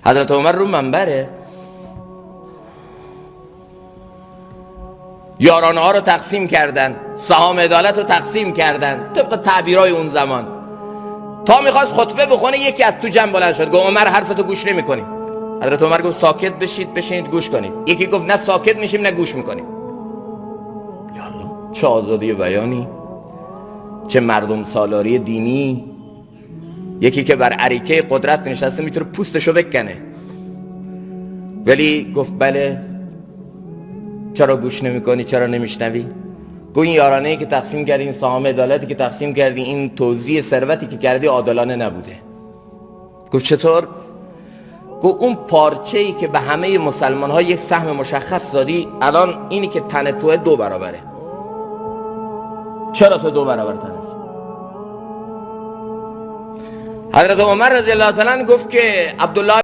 حضرت عمر رو منبره، یارانه ها رو تقسیم کردن، سهام عدالت رو تقسیم کردن طبق تعبیرای اون زمان. تا میخواست خطبه بخونه یکی از تو جمع بلند شد گفت عمر حرفتو گوش نمی‌کنیم. حضرت عمر گفت ساکت بشید، بشینید گوش کنید. یکی گفت نه ساکت میشیم نه گوش میکنیم. یا الله، چه آزادی بیانی، چه مردم سالاری دینی. یکی که بر اریکه قدرت نشسته میتونه پوستشو بکنه، ولی گفت بله چرا گوش نمیکنی، چرا نمیشنوی؟ گویا این یارانه ای که تقسیم کردی، این سهام عدالتی که تقسیم کردی، این توزیع ثروتی که کردی عادلانه نبوده. گفت چطور؟ گفت اون پارچه ای که به همه مسلمان ها یک سهم مشخص دادی، الان اینی که تن توه 2 برابره. چرا تو 2 برابر تنش؟ حضرت عمر رضی الله تعالی عنه گفت که عبدالله